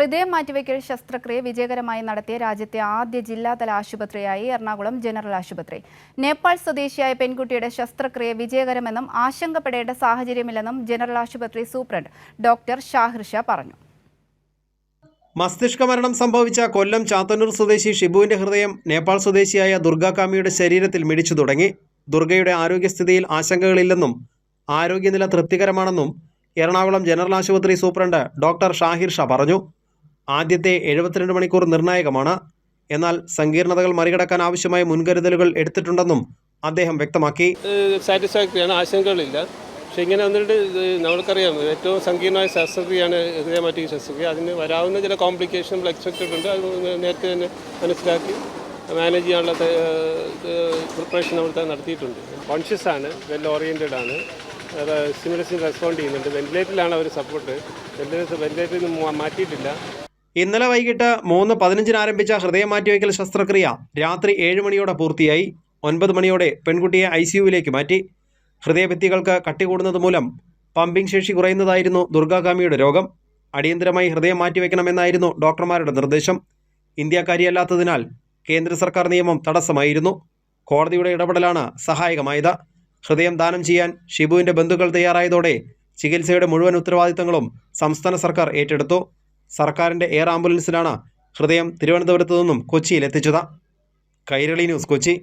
ഹൃദയം മാറ്റിവയ്ക്കൽ ശസ്ത്രക്രിയ വിജയകരമായി നടത്തിയ രാജ്യത്തെ ആദ്യ ജില്ലാതല ആശുപത്രിയായി എറണാകുളം ജനറൽ ആശുപത്രി. നേപ്പാൾ സ്വദേശിയായ പെൺകുട്ടിയുടെ ശസ്ത്രക്രിയ വിജയകരമെന്നും ആശങ്കപ്പെടേണ്ട സാഹചര്യമില്ലെന്നും ജനറൽ ആശുപത്രി സൂപ്രണ്ട് ഡോക്ടർ ഷാഹിർ ഷാ പറഞ്ഞു. മസ്തിഷ്ക മരണം സംഭവിച്ച കൊല്ലം ചാത്തന്നൂർ സ്വദേശി ഷിബുവിന്റെ ഹൃദയം നേപ്പാൾ സ്വദേശിയായ ദുർഗാകാമിയുടെ ശരീരത്തിൽ മിടിച്ചു തുടങ്ങി. ദുർഗയുടെ ആരോഗ്യസ്ഥിതിയിൽ ആശങ്കകളില്ലെന്നും ആരോഗ്യനില തൃപ്തികരമാണെന്നും എറണാകുളം ജനറൽ ആശുപത്രി സൂപ്രണ്ട് ഡോക്ടർ ഷാഹിർ ഷാ പറഞ്ഞു. ആദ്യത്തെ 72 മണിക്കൂർ നിർണായകമാണ്. എന്നാൽ സങ്കീർണതകൾ മറികടക്കാൻ ആവശ്യമായ മുൻകരുതലുകൾ എടുത്തിട്ടുണ്ടെന്നും അദ്ദേഹം വ്യക്തമാക്കി. സാറ്റിസ്ഫാക്ടറിയാണ്, ആശങ്കകളില്ല. പക്ഷേ ഇങ്ങനെ വന്നിട്ട് നമ്മൾക്കറിയാം, ഏറ്റവും സങ്കീർണമായ ശസ്ത്രക്രിയയാണ് ഹൃദയമാറ്റിക് ശസ്ത്രക്രിയ. അതിന് വരാവുന്ന ചില കോംപ്ലിക്കേഷൻ നമ്മൾ എക്സ്പെക്റ്റഡ് ഉണ്ട്. അത് നേരത്തെ തന്നെ മനസ്സിലാക്കി മാനേജ് ചെയ്യാനുള്ള പ്രിപ്പറേഷൻ നമ്മൾ നടത്തിയിട്ടുണ്ട്. കോൺഷ്യസ് ആണ്, വെൽ ഓറിയൻറ്റഡ് ആണ്, സ്റ്റിമുലസിന് റെസ്പോണ്ട് ചെയ്യുന്നുണ്ട്. വെന്റിലേറ്ററിലാണ് അവർ സപ്പോർട്ട്. വെന്റിലേറ്ററിൽ നിന്ന് മാറ്റിയിട്ടില്ല. ഇന്നലെ വൈകിട്ട് 3:15 ആരംഭിച്ച ഹൃദയം മാറ്റിവയ്ക്കൽ ശസ്ത്രക്രിയ രാത്രി 7 മണിയോടെ പൂർത്തിയായി. 9 മണിയോടെ പെൺകുട്ടിയെ ICUവിലേക്ക് മാറ്റി. ഹൃദയഭിത്തികൾക്ക് കട്ടി കൂടുന്നത് മൂലം പമ്പിംഗ് ശേഷി കുറയുന്നതായിരുന്നു ദുർഗാകാമിയുടെ രോഗം. അടിയന്തരമായി ഹൃദയം മാറ്റിവെക്കണമെന്നായിരുന്നു ഡോക്ടർമാരുടെ നിർദ്ദേശം. ഇന്ത്യക്കാരിയല്ലാത്തതിനാൽ കേന്ദ്ര സർക്കാർ നിയമം തടസ്സമായിരുന്നു. കോടതിയുടെ ഇടപെടലാണ് സഹായകമായത്. ഹൃദയം ദാനം ചെയ്യാൻ ഷിബുവിൻ്റെ ബന്ധുക്കൾ തയ്യാറായതോടെ ചികിത്സയുടെ മുഴുവൻ ഉത്തരവാദിത്തങ്ങളും സംസ്ഥാന സർക്കാർ ഏറ്റെടുത്തു. സർക്കാരിൻ്റെ എയർ ആംബുലൻസിലാണ് ഹൃദയം തിരുവനന്തപുരത്തു നിന്നും കൊച്ചിയിൽ എത്തിച്ചത്. കൈരളി ന്യൂസ്, കൊച്ചി.